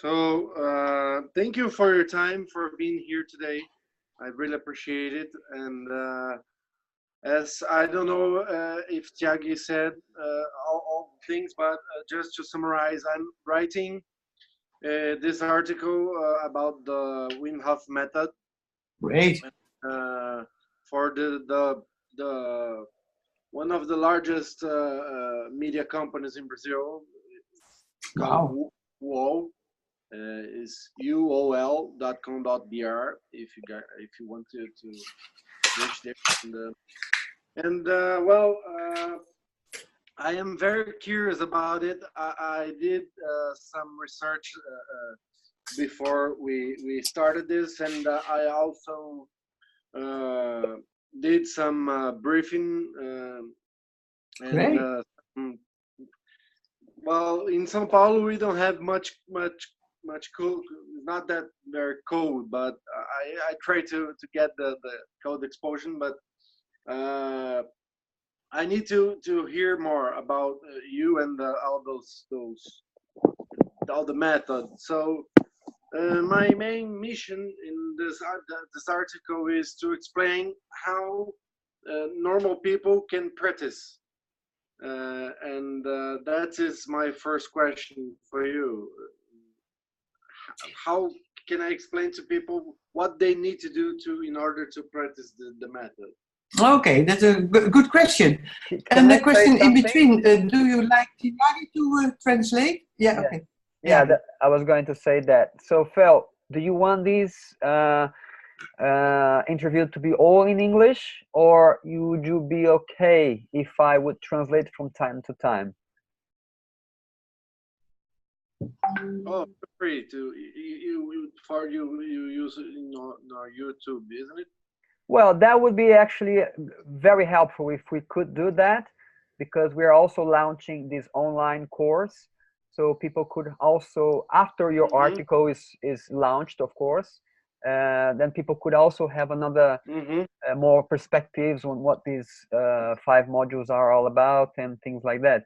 Thank you for your time, for being here today. I really appreciate it. And as I don't know if Thyagi said all things, but just to summarize, I'm writing this article about the Wim Hof method. Great. For the one of the largest media companies in Brazil. Wow. UOL is uol.com.br if you want to reach there. I am very curious about it. I did some research before we started this, and I also did some briefing. Great. Well, in São Paulo, we don't have much code. Not that very cold, but I try to get the code exposure. But I need to hear more about you and all the methods. So my main mission in this article is to explain how normal people can practice. That is my first question for you. How can I explain to people what they need to do in order to practice the method? Okay, that's a good question. And the question in between, do you like Thyagi to translate? Yeah, okay. Yeah, I was going to say that. So, Phil, do you want these interview to be all in English, or would you be okay if I would translate from time to time? Oh, free to you use it in our YouTube, isn't it? Well, that would be actually very helpful if we could do that, because we are also launching this online course, so people could also, after your article is launched, of course, then people could also have another more perspectives on what these 5 modules are all about and things like that.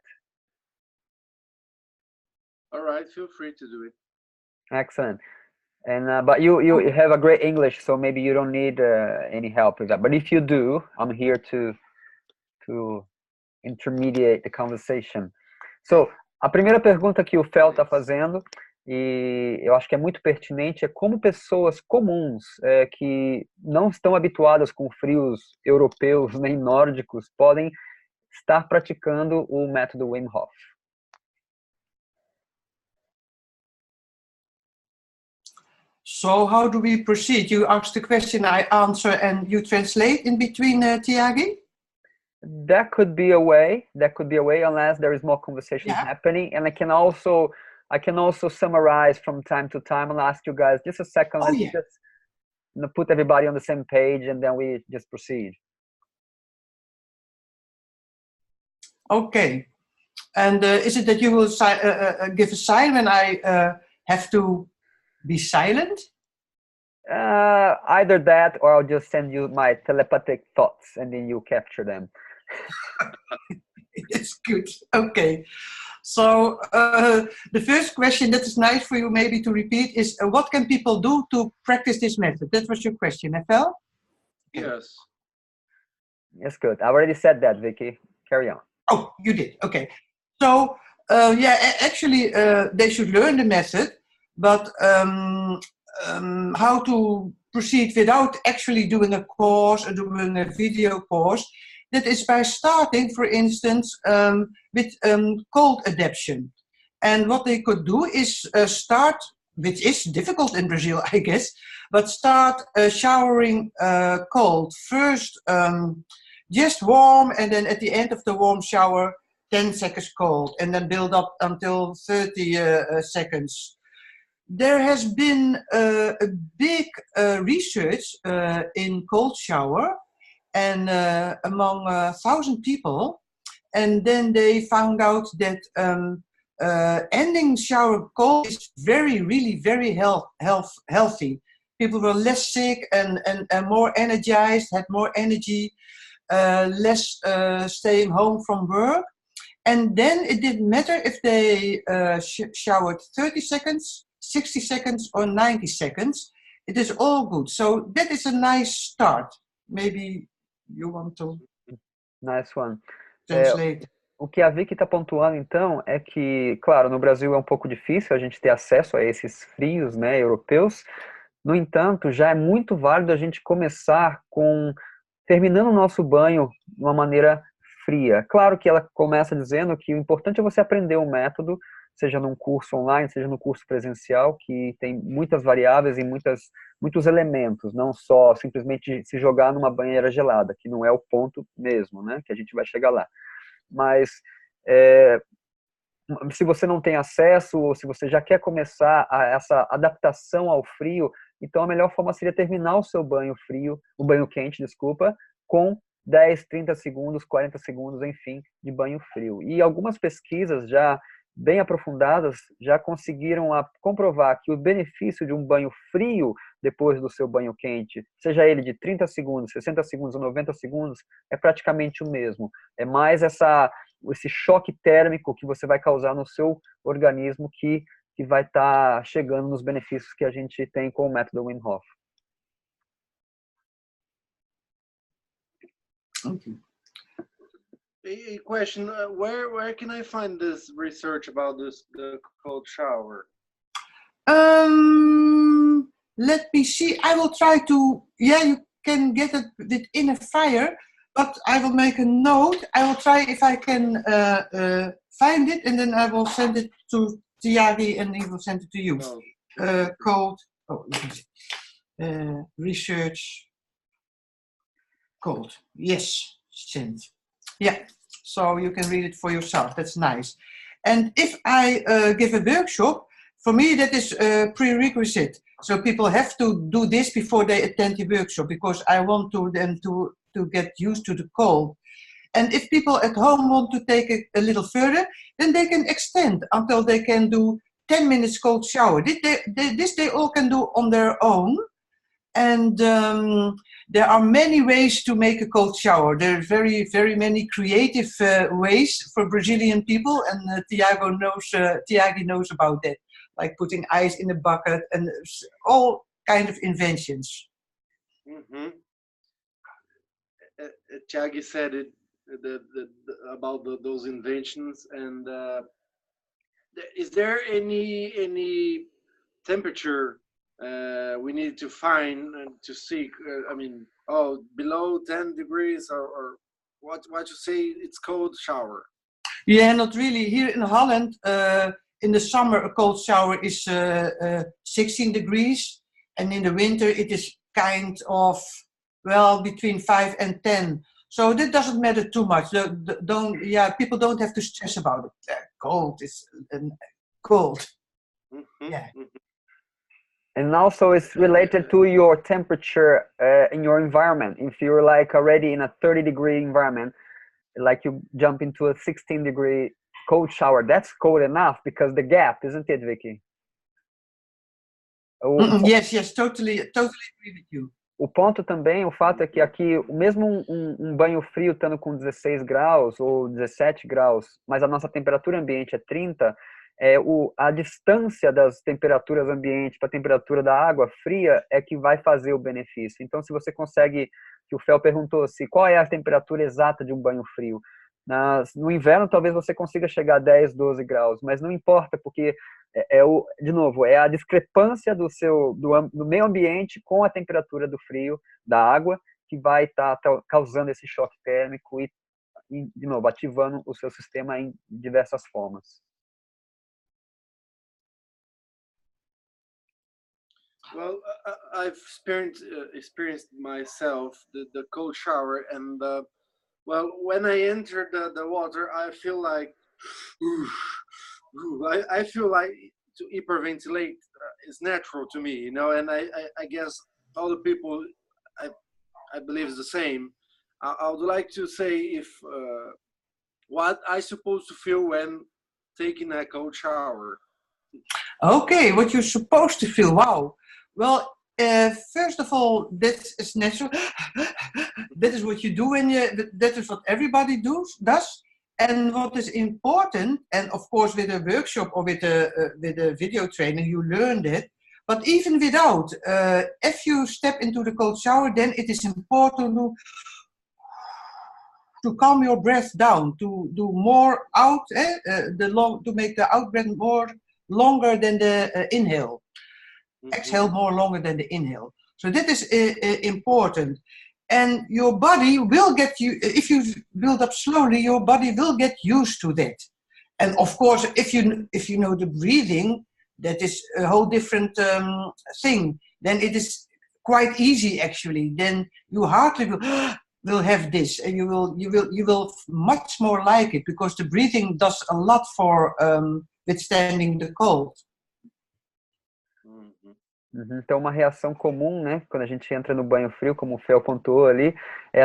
All right, feel free to do it. Excellent. And but you have a great English, so maybe you don't need any help with that. But if you do, I'm here to intermediate the conversation. So, a primeira pergunta que o Fel está fazendo, e eu acho que é muito pertinente, é como pessoas comuns que não estão habituadas com frios europeus nem nórdicos podem estar praticando o método Wim Hof. So how do we proceed? You ask the question, I answer, and you translate in between, Thyagi? That could be a way. That could be a way, unless there is more conversation happening. And I can also summarize from time to time and ask you guys, just a second, let's just put everybody on the same page, and then we just proceed. Okay. And is it that you will give a sign when I have to be silent? Either that, or I'll just send you my telepathic thoughts and then you capture them. That's good. Okay. So the first question that is nice for you maybe to repeat is what can people do to practice this method? That was your question, Fel? Yes. Yes, good. I already said that, Vicky. Carry on. Oh, you did. Okay. So actually they should learn the method, but how to proceed without actually doing a course or doing a video course, that is by starting, for instance, with cold adaptation. And what they could do is start, which is difficult in Brazil, I guess, but start showering cold. First, just warm, and then at the end of the warm shower, 10 seconds cold, and then build up until 30 seconds. There has been a big research in cold shower and among 1,000 people, and then they found out that ending shower cold is really very healthy. People were less sick and more energized, had more energy, less staying home from work. And then it didn't matter if they showered 30 seconds, 60 seconds or 90 seconds. It is all good. So that is a nice start. Maybe you want to Nice one. translate. O que a Vicky está pontuando, então, é que, claro, no Brasil é um pouco difícil a gente ter acesso a esses frios, né, europeus. No entanto, já é muito válido a gente começar terminando o nosso banho de uma maneira fria. Claro que ela começa dizendo que o importante é você aprender o método, seja num curso online, seja no curso presencial, que tem muitas variáveis e muitos elementos, não só simplesmente se jogar numa banheira gelada, que não é o ponto mesmo, né, que a gente vai chegar lá. Mas se você não tem acesso ou se você já quer começar essa adaptação ao frio, então a melhor forma seria terminar o seu banho frio, o banho quente, desculpa, com 10, 30 segundos, 40 segundos, enfim, de banho frio. E algumas pesquisas já bem aprofundadas já conseguiram comprovar que o benefício de um banho frio depois do seu banho quente, seja ele de 30 segundos, 60 segundos ou 90 segundos, é praticamente o mesmo. É mais esse choque térmico que você vai causar no seu organismo que vai estar chegando nos benefícios que a gente tem com o método Wim Hof. Okay. A question: where can I find this research about the cold shower? Let me see. I will try to. Yeah, you can get it in a fire, but I will make a note. I will try if I can find it, and then I will send it to Thyagi, and he will send it to you. Cold. Research. Cold. Yes, send. Yeah. So you can read it for yourself. That's nice. And if I give a workshop, for me that is a prerequisite. So people have to do this before they attend the workshop, because I want them to get used to the cold. And if people at home want to take it a little further, then they can extend until they can do 10 minutes cold shower. This they all can do on their own. And there are many ways to make a cold shower. There are very, very many creative ways for Brazilian people, and Thyagi knows about that, like putting ice in a bucket and all kind of inventions. Mm-hmm. Thyagi said it about those inventions, and is there any temperature we need to find to seek? Below 10 degrees or what you say it's cold shower? Yeah, not really. Here in Holland, in the summer a cold shower is 16 degrees, and in the winter it is kind of, well, between 5 and 10. So that doesn't matter too much. People don't have to stress about it. Cold is cold. Mm-hmm. Yeah. And also it's related to your temperature in your environment. If you're like already in a 30-degree environment, like you jump into a 16-degree cold shower, that's cold enough because the gap, isn't it, Vicky? Yes, totally agree with you. O ponto também, o fato é que aqui, mesmo um banho frio estando com 16 graus ou 17 graus, mas a nossa temperatura ambiente é 30, a distância das temperaturas ambientes para a temperatura da água fria é que vai fazer o benefício. Então, se você consegue, que o Fel perguntou qual é a temperatura exata de um banho frio. No inverno, talvez você consiga chegar a 10, 12 graus, mas não importa, porque de novo, é a discrepância do meio ambiente com a temperatura do frio da água que vai estar causando esse choque térmico e, de novo, ativando o seu sistema em diversas formas. Well, I've experienced myself the cold shower, and when I enter the water, I feel like I feel like to hyperventilate is natural to me, you know, and I guess all the people I believe is the same. I would like to say if what I supposed to feel when taking a cold shower. Okay, what you're supposed to feel. Wow. Well, first of all, that is natural. That is what you do that is what everybody does. And what is important, and of course with a workshop or with a video training, you learn that. But even without, if you step into the cold shower, then it is important to calm your breath down, to do more out, to make the out breath more longer than the inhale. Exhale more longer than the inhale. So that is important. And your body will get you, if you build up slowly, your body will get used to that. And of course, if you know the breathing, that is a whole different thing. Then it is quite easy actually. Then you hardly will have this, and you will much more like it, because the breathing does a lot for withstanding the cold. Então, uma reação comum, né, quando a gente entra no banho frio, como o Fel pontuou ali, é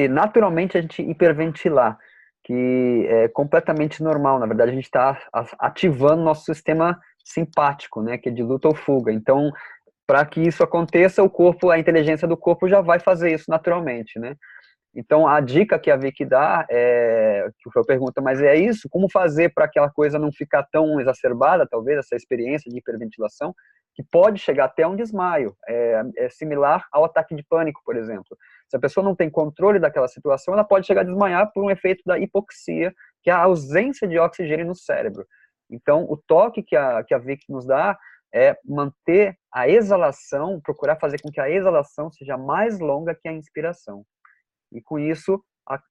naturalmente a gente hiperventilar, que é completamente normal. Na verdade, a gente está ativando nosso sistema simpático, né, que é de luta ou fuga. Então, para que isso aconteça, a inteligência do corpo já vai fazer isso naturalmente, né? Então, a dica que a Vicky dá, que o Fel pergunta, mas é isso? Como fazer para aquela coisa não ficar tão exacerbada, talvez, essa experiência de hiperventilação, que pode chegar até um desmaio. É similar ao ataque de pânico, por exemplo. Se a pessoa não tem controle daquela situação, ela pode chegar a desmaiar por um efeito da hipoxia, que é a ausência de oxigênio no cérebro. Então, o toque que a Vicky nos dá é manter a exalação, procurar fazer com que a exalação seja mais longa que a inspiração. E com isso,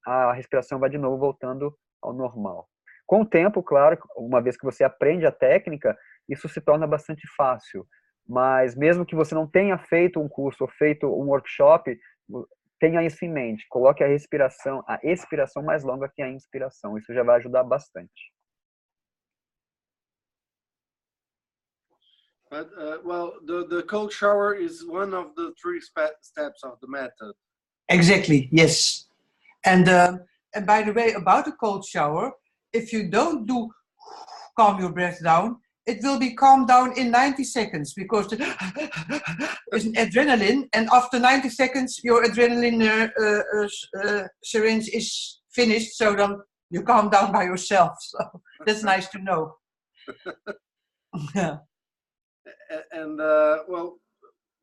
a respiração vai de novo voltando ao normal. Com o tempo, claro, uma vez que você aprende a técnica, isso se torna bastante fácil. Mas mesmo que você não tenha feito um curso ou feito um workshop, tenha isso em mente. Coloque a expiração mais longa que a inspiração. Isso já vai ajudar bastante. But, well, the cold shower is one of the 3 steps of the method. Exactly, yes. And by the way, about the cold shower, if you don't do calm your breath down, it will be calmed down in 90 seconds, because there's an adrenaline, and after 90 seconds, your adrenaline syringe is finished, so then you calm down by yourself. So that's nice to know. Yeah. And well,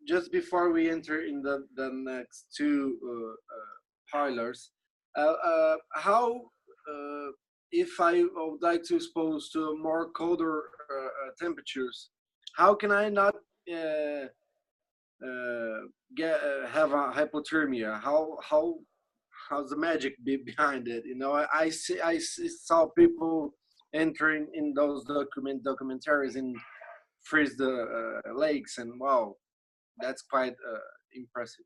just before we enter in the next 2 pillars, how if I would like to expose to more colder temperatures, how can I not have a hypothermia? How's the magic behind it? You know, I saw people entering in those documentaries and freeze the lakes, and wow, that's quite impressive.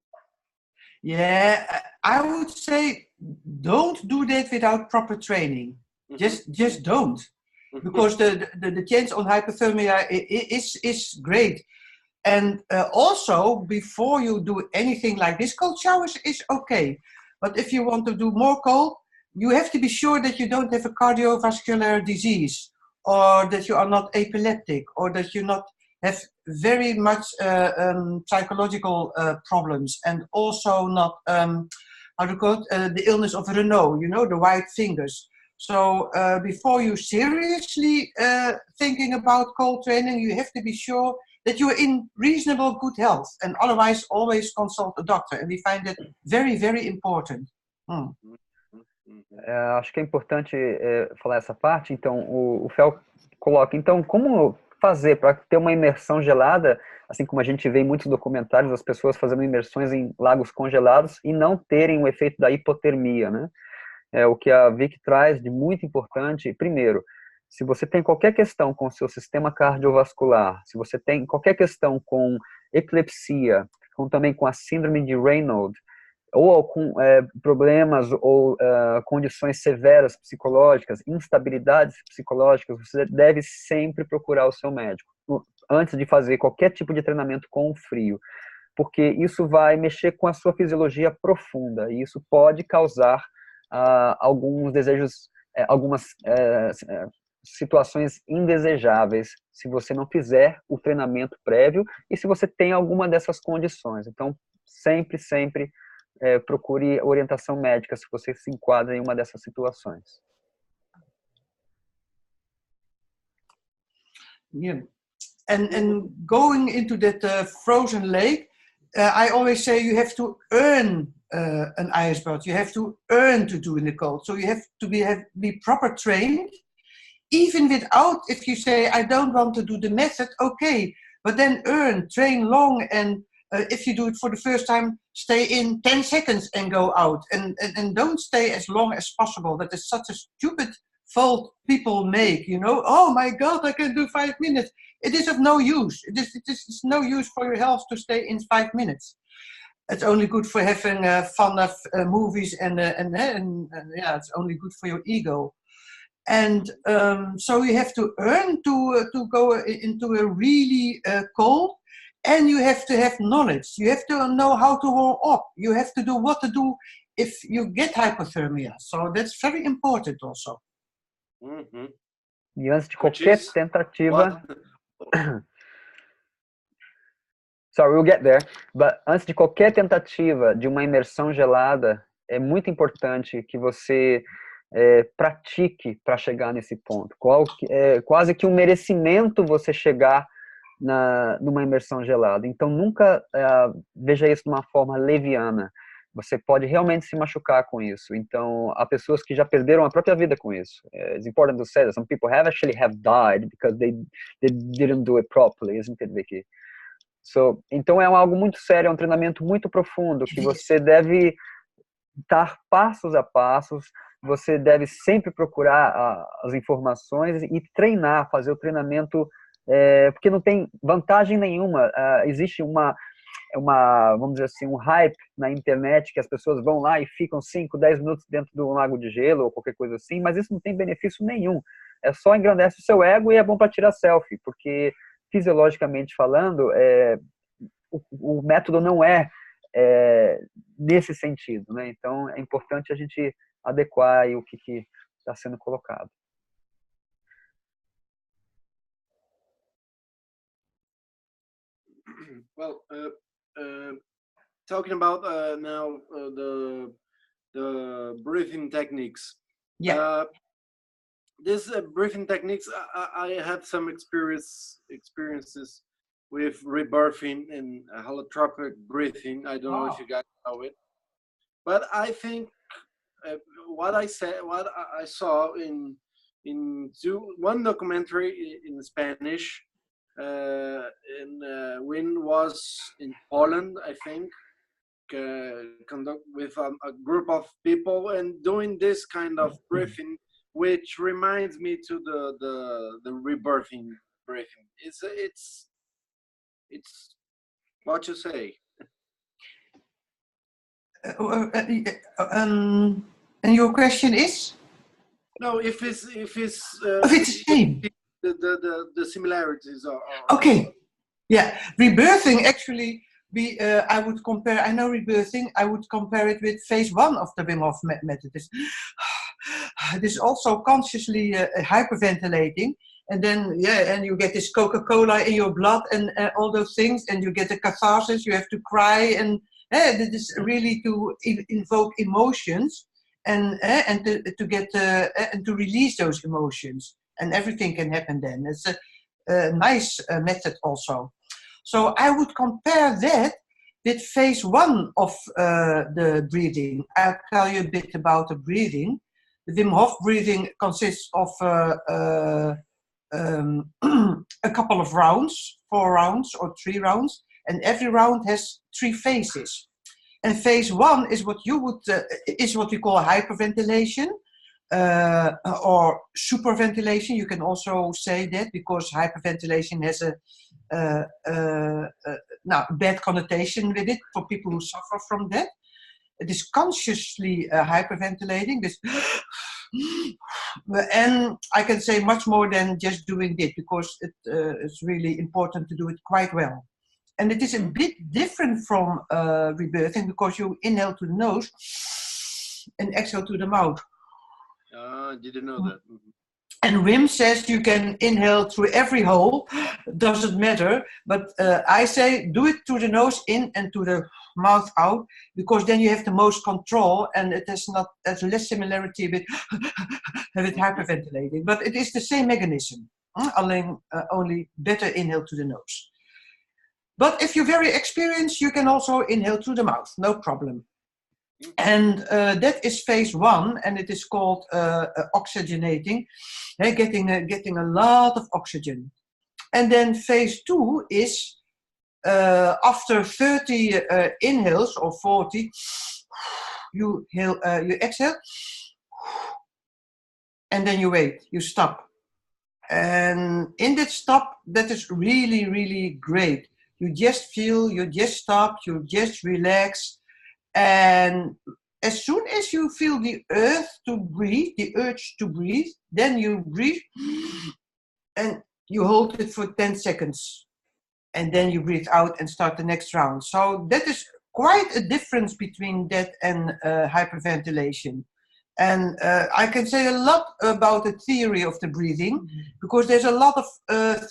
Yeah, I would say don't do that without proper training. Just don't, because the chance on hypothermia is great. And also, before you do anything like this, cold showers is okay. But if you want to do more cold, you have to be sure that you don't have a cardiovascular disease, or that you are not epileptic, or that you not have very much psychological problems, and also not, how to call it, the illness of Renault, you know, the white fingers. So before you seriously thinking about cold training, you have to be sure that you're in reasonable good health, and otherwise always consult a doctor. And we find that very, very important. Acho que é importante falar essa parte. Então, o Fel coloca, então, como fazer para ter uma imersão gelada, assim como a gente vê em muitos documentários, as pessoas fazendo imersões em lagos congelados e não terem o efeito da hipotermia, né? O que a Vicky traz de muito importante, primeiro, se você tem qualquer questão com o seu sistema cardiovascular, se você tem qualquer questão com epilepsia, também com a síndrome de Raynaud, ou com problemas ou condições severas psicológicas, instabilidades psicológicas, você deve sempre procurar o seu médico antes de fazer qualquer tipo de treinamento com o frio, porque isso vai mexer com a sua fisiologia profunda, e isso pode causar alguns desejos, algumas situações indesejáveis se você não fizer o treinamento prévio e se você tem alguma dessas condições. Então, sempre procure orientação médica se você se enquadra em uma dessas situações. Yeah. And going into that frozen lake, I always say you have to earn an ice bath. You have to earn to do in the cold. So you have to be proper trained, even without, if you say, I don't want to do the method, okay, but then train long, and if you do it for the first time, stay in 10 seconds and go out, and don't stay as long as possible. That is such a stupid fault people make, you know. Oh my God, I can do 5 minutes. It is of no use. It's no use for your health to stay in 5 minutes. It's only good for having fun of movies and yeah, it's only good for your ego. And so you have to earn to go into a really cold, and you have to have knowledge. You have to know how to warm up. You have to do what to do if you get hypothermia. So that's very important also. Mm-hmm. E antes de qualquer tentativa... Sorry, we'll get there. But antes de qualquer tentativa de uma imersão gelada, é muito importante que você pratique para chegar nesse ponto. É quase que um merecimento você chegar numa imersão gelada. Então, nunca veja isso de uma forma leviana. Você pode realmente se machucar com isso. Então, há pessoas que já perderam a própria vida com isso. It's important to say that some people have died because they didn't do it properly, isn't it, Vicky? So, então é algo muito sério, é um treinamento muito profundo que você deve dar passos a passos, você deve sempre procurar as informações e treinar, fazer o treinamento, porque não tem vantagem nenhuma. Existe vamos dizer assim, um hype na internet que as pessoas vão lá e ficam 5, 10 minutos dentro de um lago de gelo ou qualquer coisa assim, mas isso não tem benefício nenhum. É só engrandece o seu ego e é bom para tirar selfie, porque fisiologicamente falando, o método não é nesse sentido, né? Então é importante a gente adequar aí o que está sendo colocado. Well, talking about now the breathing techniques. Yeah. This breathing techniques, I have some experiences with rebirthing and holotropic breathing. I don't know if you guys know it, but I think what I saw in one documentary in Spanish, when was in Poland, I think, conduct with a group of people and doing this kind of breathing, which reminds me to the rebirthing breathing. It's what you say. And your question is? No, if it's the same. The similarities are okay. Yeah, rebirthing actually. I would compare. I know rebirthing. I would compare it with phase 1 of the Wim Hof method. This also consciously hyperventilating, and then and you get this Coca-Cola in your blood and all those things, and you get the catharsis. You have to cry, and this is really to invoke emotions and to get and to release those emotions, and everything can happen then. It's a nice method also. So I would compare that with phase 1 of the breathing. I'll tell you a bit about the breathing. The Wim Hof breathing consists of a couple of rounds, 4 rounds or 3 rounds, and every round has 3 phases. And phase 1 is what we call hyperventilation or superventilation. You can also say that because hyperventilation has a bad connotation with it for people who suffer from that. It is consciously hyperventilating. This, and I can say much more than just doing this because it's really important to do it quite well. And it is a bit different from rebirthing because you inhale to the nose and exhale to the mouth. I didn't know that. And Wim says you can inhale through every hole, doesn't matter. But I say do it through the nose in and to the mouth out, because then you have the most control, and it has less similarity with hyperventilating. But it is the same mechanism. only better inhale to the nose. But if you're very experienced, you can also inhale through the mouth, no problem. And that is phase 1, and it is called oxygenating, getting a lot of oxygen. And then phase 2 is after 30 inhales or 40, you exhale, and then you wait, you stop. And in that stop, that is really, really great. You just feel, you just stop, you just relax. And as soon as you feel the urge to breathe, then you breathe and you hold it for 10 seconds. And then you breathe out and start the next round. So that is quite a difference between that and hyperventilation. And I can say a lot about the theory of the breathing, because there's a lot of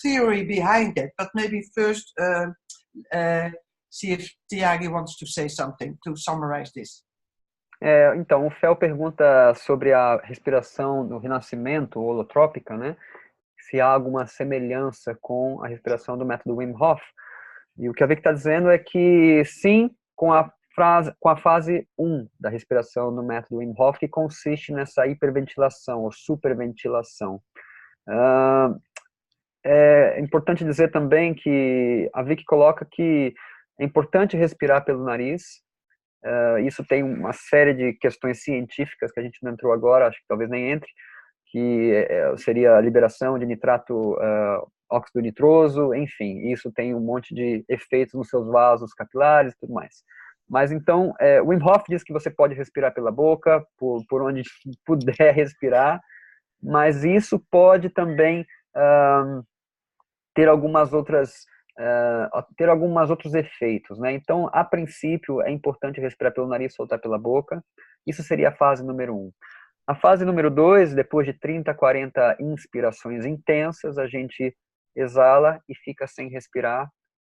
theory behind that. But maybe first see if Thyagi wants to say something to summarize this. Então, o Fel pergunta sobre a respiração do renascimento holotrópica, né? Se há alguma semelhança com a respiração do método Wim Hof. E o que a Vicky está dizendo é que sim, com a fase 1 da respiração do método Wim Hof, que consiste nessa hiperventilação ou superventilação. É importante dizer também que a Vicky coloca que é importante respirar pelo nariz. Isso tem uma série de questões científicas que a gente não entrou agora, acho que talvez nem entre, que seria a liberação de nitrato, óxido nitroso, enfim, isso tem um monte de efeitos nos seus vasos capilares e tudo mais. Mas então, o Wim Hof diz que você pode respirar pela boca, por onde puder respirar, mas isso pode também ter alguns outros efeitos, né? Então, a princípio, é importante respirar pelo nariz e soltar pela boca. Isso seria a fase número 1. A fase número 2, depois de 30, 40 inspirações intensas, a gente exala e fica sem respirar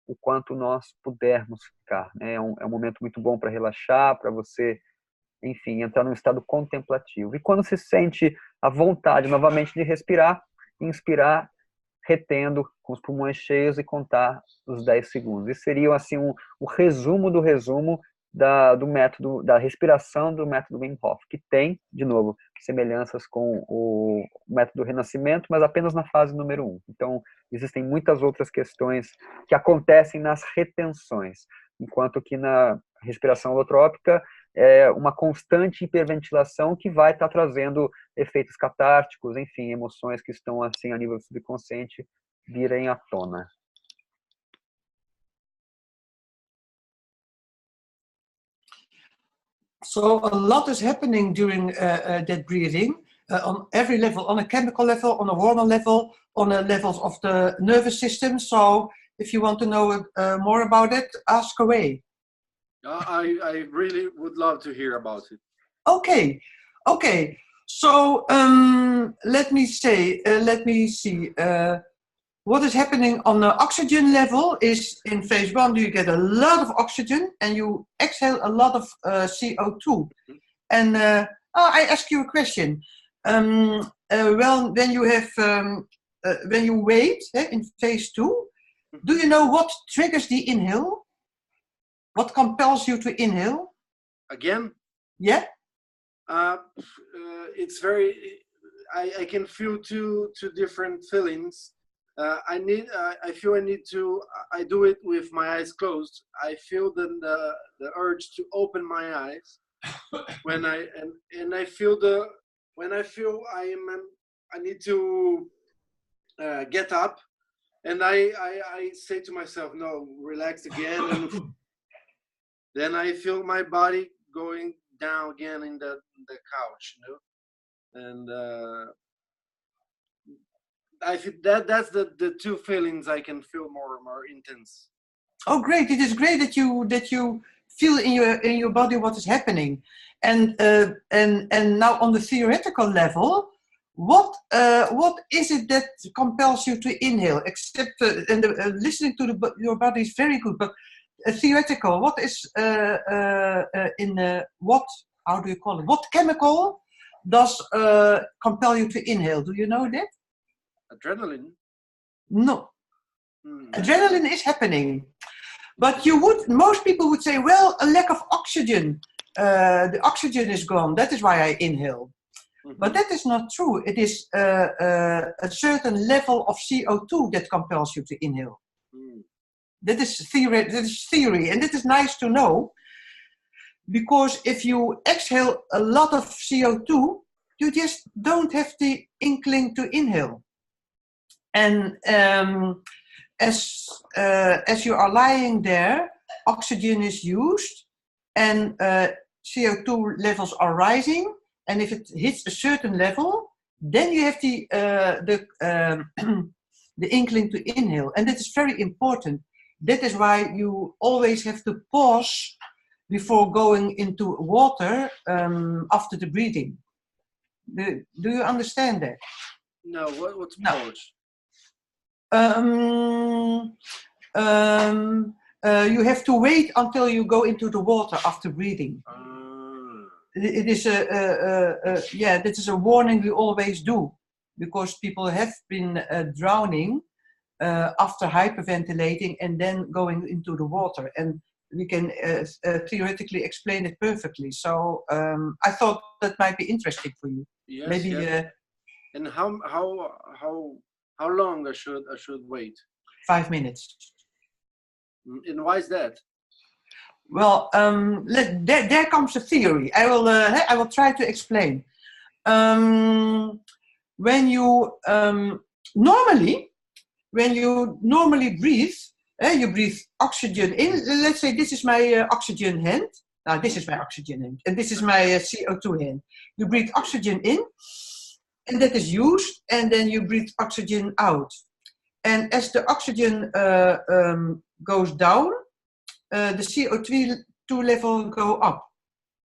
o quanto nós pudermos ficar, né? É um momento muito bom para relaxar, para você, enfim, entrar num estado contemplativo. E quando se sente a vontade novamente de respirar, inspirar, retendo com os pulmões cheios e contar os 10 segundos. Isso seria assim o resumo do resumo do método, da respiração do método Wim Hof, que tem, de novo, semelhanças com o método do renascimento, mas apenas na fase número 1. Então, existem muitas outras questões que acontecem nas retenções, enquanto que na respiração holotrópica é uma constante hiperventilação que vai estar trazendo efeitos catárticos, enfim, emoções que estão assim a nível subconsciente virem à tona. So a lot is happening during that breathing on every level, on a chemical level, on a hormonal level, on the levels of the nervous system. So if you want to know more about it, ask away. I really would love to hear about it. Okay. So let me see. What is happening on the oxygen level is in phase 1, you get a lot of oxygen and you exhale a lot of CO2. And I ask you a question. Well, when you wait in phase 2, do you know what triggers the inhale? What compels you to inhale? Again? Yeah. It's very. I can feel two different feelings. I feel I need to. I do it with my eyes closed. I feel the urge to open my eyes when I feel when I feel I need to get up, and I say to myself, no, relax again, and then I feel my body going down again in the couch, and I feel that's the two feelings I can feel more intense. Oh, great! It is great that you feel in your body what is happening, and now on the theoretical level, what is it that compels you to inhale? Except listening to your body is very good, but theoretical. What is what? How do you call it? What chemical does compel you to inhale? Do you know that? Adrenaline? No. Adrenaline is happening. But most people would say, well, a lack of oxygen. The oxygen is gone. That is why I inhale. But that is not true. It is a certain level of CO2 that compels you to inhale. That is theory, and it is nice to know. Because if you exhale a lot of CO2, you just don't have the inkling to inhale. And as you are lying there, oxygen is used, and CO2 levels are rising. And if it hits a certain level, then you have the inkling to inhale, and that is very important. That is why you always have to pause before going into water after the breathing. Do you understand that? No, what's pause? You have to wait until you go into the water after breathing. It is that is a warning we always do, because people have been drowning after hyperventilating and then going into the water, and we can theoretically explain it perfectly. So I thought that might be interesting for you. Yes, maybe. Yes. And how long I should wait? 5 minutes. And why is that? Well, there comes the theory. I will try to explain. When you normally breathe, you breathe oxygen in. Let's say this is my oxygen hand. Now this is my oxygen hand, and this is my CO2 hand. You breathe oxygen in, and that is used, and then you breathe oxygen out. And as the oxygen goes down, the CO2 level go up.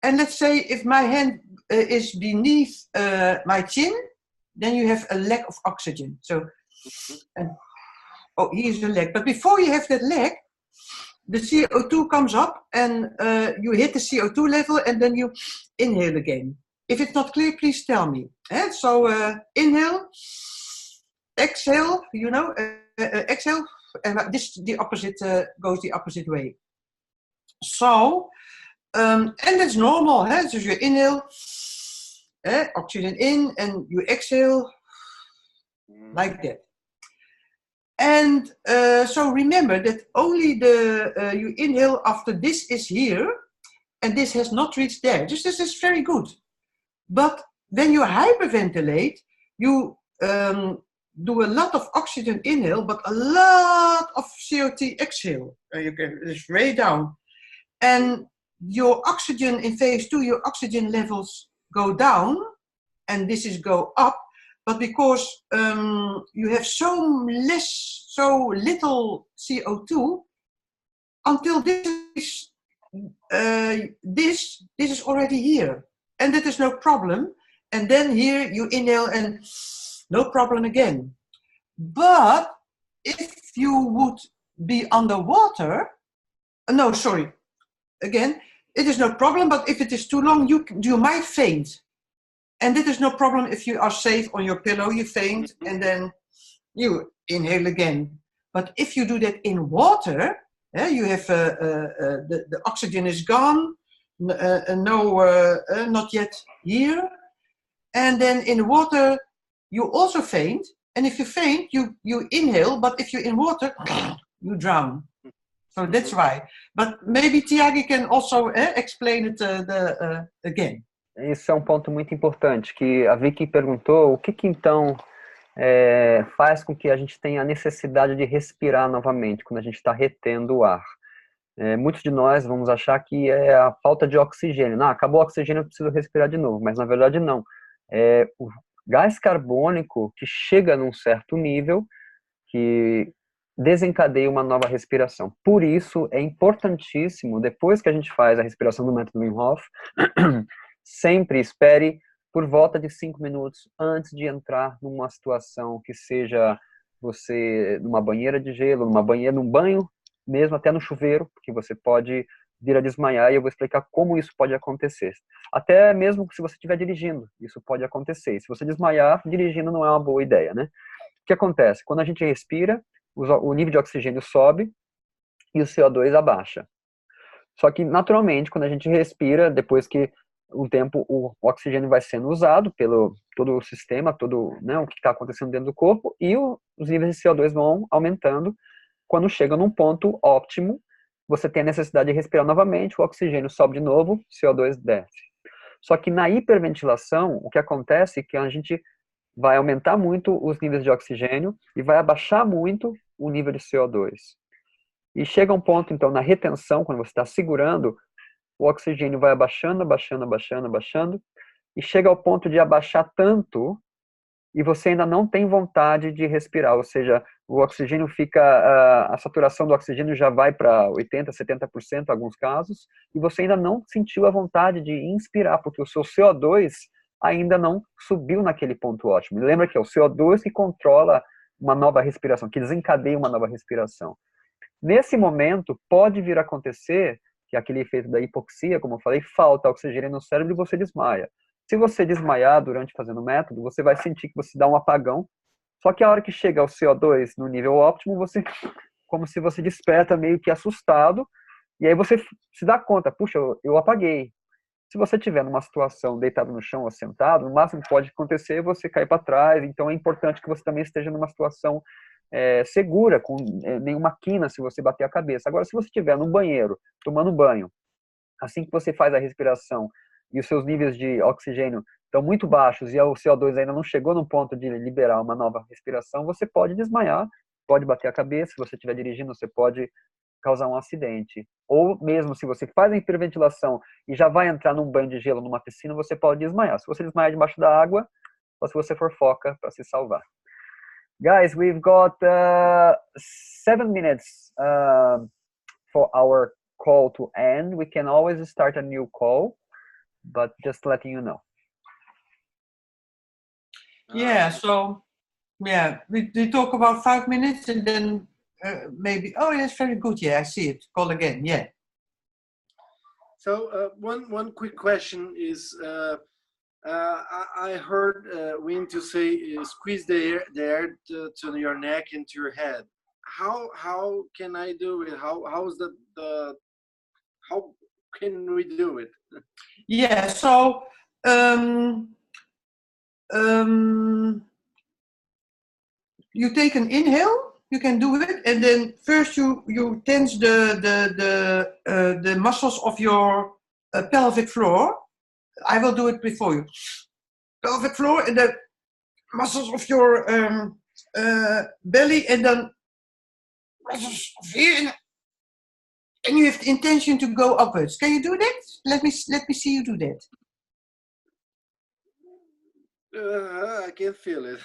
And let's say if my hand is beneath my chin, then you have a lack of oxygen. So, here's the leg. But before you have that leg, the CO2 comes up, and you hit the CO2 level, and then you inhale again. If it's not clear, please tell me. So inhale, exhale, exhale, and the opposite goes the opposite way. So, and that's normal. So you inhale, oxygen in, and you exhale like that. And so remember that only you inhale after this is here, and this has not reached there. This is very good. But when you hyperventilate, you do a lot of oxygen inhale, but a lot of CO2 exhale. You can it's way down. And your oxygen in phase 2, your oxygen levels go down, and this is go up. But because you have so little CO2, until this is already here, and that is no problem. And then here you inhale and no problem again. But if you would be underwater, again, it is no problem. But if it is too long, you might faint. And it is no problem if you are safe on your pillow, you faint, and then you inhale again. But if you do that in water, you have the oxygen is gone, not yet here. And then in water, you also faint. And if you faint, you inhale, but if you're in water, you drown. So that's why. But maybe Thyagi can also explain it again. Isso é um ponto muito importante, que a Vicky perguntou, o que então faz com que a gente tenha a necessidade de respirar novamente, quando a gente está retendo o ar. Muitos de nós vamos achar que é a falta de oxigênio. Não, acabou o oxigênio, eu preciso respirar de novo. Mas na verdade não. É o gás carbônico que chega num certo nível que desencadeia uma nova respiração. Por isso é importantíssimo, depois que a gente faz a respiração do método Wim Hof, sempre espere por volta de 5 minutos antes de entrar numa situação que seja você numa banheira de gelo, num banho, mesmo até no chuveiro, porque você pode vir a desmaiar, e eu vou explicar como isso pode acontecer. Até mesmo se você estiver dirigindo, isso pode acontecer. E se você desmaiar, dirigindo não é uma boa ideia, né? que acontece? Quando a gente respira, o nível de oxigênio sobe e o CO2 abaixa. Só que, naturalmente, quando a gente respira, depois que um tempo o oxigênio vai sendo usado pelo todo o sistema, todo, né, o que está acontecendo dentro do corpo, e os níveis de CO2 vão aumentando. Quando chega num ponto óptimo, você tem a necessidade de respirar novamente, o oxigênio sobe de novo, CO2 desce. Só que na hiperventilação, o que acontece é que a gente vai aumentar muito os níveis de oxigênio e vai abaixar muito o nível de CO2. E chega um ponto, então, na retenção, quando você está segurando, o oxigênio vai abaixando, abaixando, abaixando, abaixando, e chega ao ponto de abaixar tanto, e você ainda não tem vontade de respirar, ou seja, o oxigênio fica, a saturação do oxigênio já vai para 80%, 70% em alguns casos, e você ainda não sentiu a vontade de inspirar, porque o seu CO2 ainda não subiu naquele ponto ótimo. E lembra que é o CO2 que controla uma nova respiração, que desencadeia uma nova respiração. Nesse momento, pode vir a acontecer que aquele efeito da hipoxia, como eu falei, falta oxigênio no cérebro e você desmaia. Se você desmaiar durante fazendo o método, você vai sentir que você dá um apagão, só que a hora que chega ao CO2 no nível óptimo, como se você desperta meio que assustado, e aí você se dá conta, puxa, eu apaguei. Se você estiver numa situação deitado no chão ou sentado, no máximo que pode acontecer é você cair para trás, então é importante que você também esteja numa situação segura, com nenhuma quina se você bater a cabeça. Agora, se você estiver no banheiro, tomando banho, assim que você faz a respiração e os seus níveis de oxigênio estão muito baixos e o CO2 ainda não chegou no ponto de liberar uma nova respiração, você pode desmaiar, pode bater a cabeça, se você estiver dirigindo, você pode causar um acidente. Ou mesmo se você faz a hiperventilação e já vai entrar num banho de gelo, numa piscina, você pode desmaiar. Se você desmaiar debaixo da água, ou se você for foca para se salvar. Guys, we've got 7 minutes for our call to end. We can always start a new call, but just letting you know. Yeah, so yeah, we talk about 5 minutes and then maybe, oh, that's very good. Yeah, I see it. Call again. Yeah. So one quick question is, I heard Win to say squeeze the air to your neck and to your head. How can I do it? How's how can we do it? Yeah, so you take an inhale. You can do it, and then first you tense the muscles of your pelvic floor. I will do it before you. Pelvic floor and the muscles of your belly, and then muscles of here, and you have the intention to go upwards. Can you do that? Let me see you do that. I can feel it.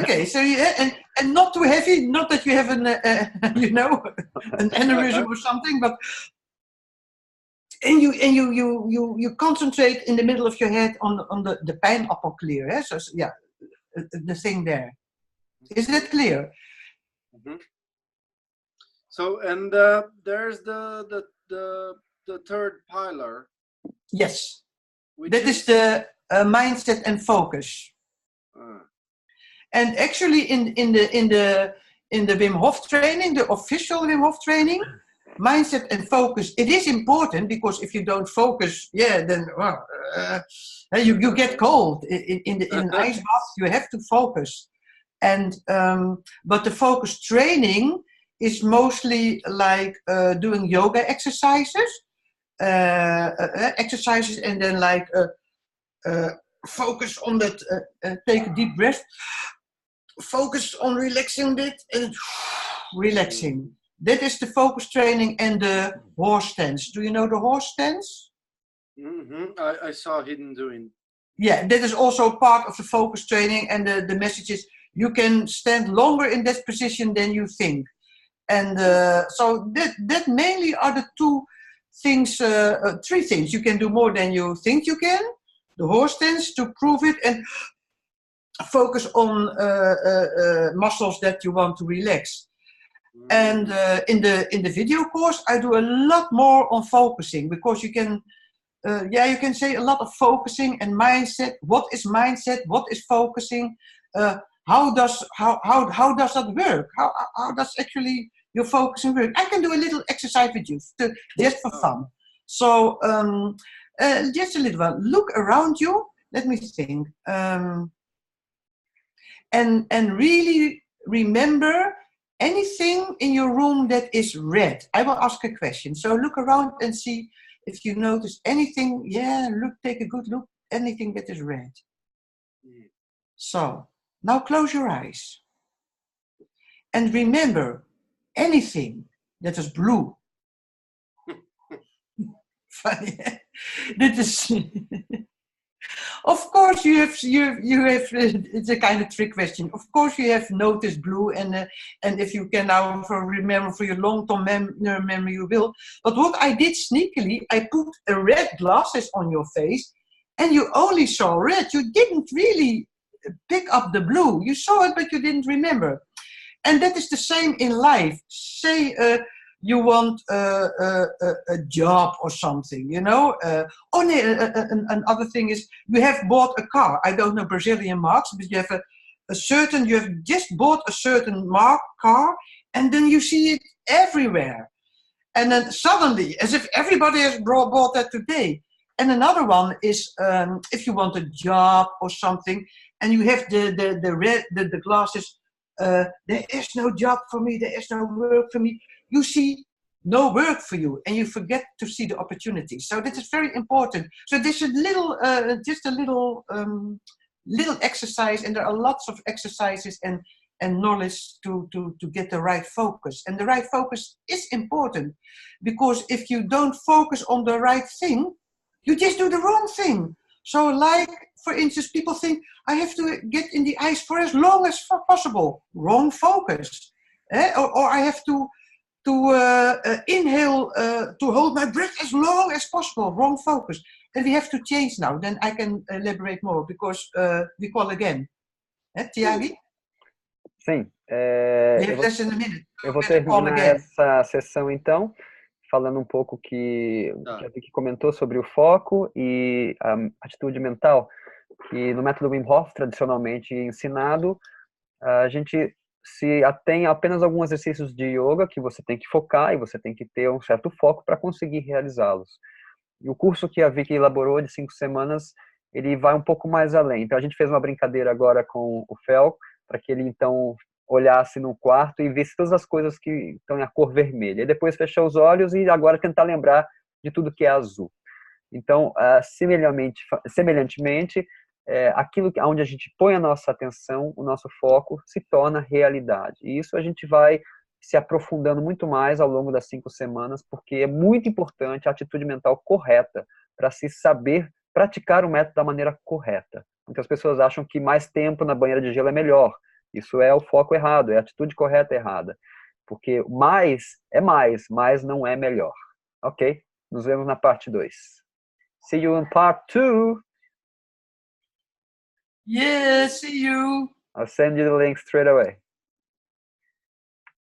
Okay, so yeah, and not too heavy. Not that you have an an aneurysm or something, but and you concentrate in the middle of your head on the pineapple clear. Eh? So yeah, the thing there. Is that clear? Mm-hmm. So and there's the third pillar. Yes, that is the mindset and focus. And actually, in the Wim Hof training, the official Wim Hof training, mindset and focus, it is important, because if you don't focus, yeah, then you get cold in an ice bath. You have to focus, and but the focus training is mostly like doing yoga exercises, and then like focus on that. Take a deep breath. Focus on relaxing it and relaxing. That is the focus training and the horse stance. Do you know the horse stance? Mm-hmm. I saw him doing. Yeah, that is also part of the focus training, and the message is you can stand longer in that position than you think. And so that mainly are the two things, 3 things. You can do more than you think you can. The horse stance to prove it, and focus on muscles that you want to relax. And in the video course, I do a lot more on focusing, because you can say a lot of focusing and mindset. What is mindset? What is focusing? how does that work? How does actually your focusing work? I can do a little exercise with you just for fun. So just a little one. Look around you. Let me think. And really remember anything in your room that is red. I will ask a question. So look around and see if you notice anything. Yeah, look, take a good look. Anything that is red. So now close your eyes. And remember anything that is blue. Funny. That is. Of course, you have. It's a kind of trick question. Of course, you have noticed blue, and if you can now remember for your long-term memory, you will. But what I did sneakily, I put a red glasses on your face, and you only saw red. You didn't really pick up the blue. You saw it, but you didn't remember. And that is the same in life. Say. You want a job or something, you know? Another thing is you have bought a car. I don't know Brazilian marks, but you have you have just bought a certain car, and then you see it everywhere. And then suddenly, as if everybody has bought that today. And another one is if you want a job or something, and you have the glasses, there is no job for me, there is no work for me. You see no work for you, and you forget to see the opportunities. So this is very important. So this is just a little exercise, and there are lots of exercises and knowledge to get the right focus. And the right focus is important, because if you don't focus on the right thing, you just do the wrong thing. So like, for instance, people think, I have to get in the ice for as long as possible. Wrong focus. Or I have to inhale, to hold my breath as long as possible. Wrong focus. And we have to change now. Then I can elaborate more, because we call again. Thyagi? Sim. Eu vou Better call terminar again. essa sessão, então, falando um pouco que a Vicky comentou sobre o foco e a atitude mental, que no método Wim Hof, tradicionalmente ensinado, a gente tem apenas alguns exercícios de yoga que você tem que focar e você tem que ter um certo foco para conseguir realizá-los. E o curso que a Vicky elaborou de 5 semanas, ele vai um pouco mais além. Então a gente fez uma brincadeira agora com o Fel, para que ele então olhasse no quarto e visse todas as coisas que estão em a cor vermelha. E depois fechar os olhos e agora tentar lembrar de tudo que é azul. Então, semelhantemente, aquilo onde a gente põe a nossa atenção, o nosso foco, se torna realidade. E isso a gente vai se aprofundando muito mais ao longo das 5 semanas, porque é muito importante a atitude mental correta para se saber praticar o método da maneira correta. Muitas pessoas acham que mais tempo na banheira de gelo é melhor. Isso é o foco errado, é a atitude correta errada. Porque mais é mais, mas não é melhor. Ok? Nos vemos na parte 2. See you in part 2. Yeah, see you. I'll send you the link straight away.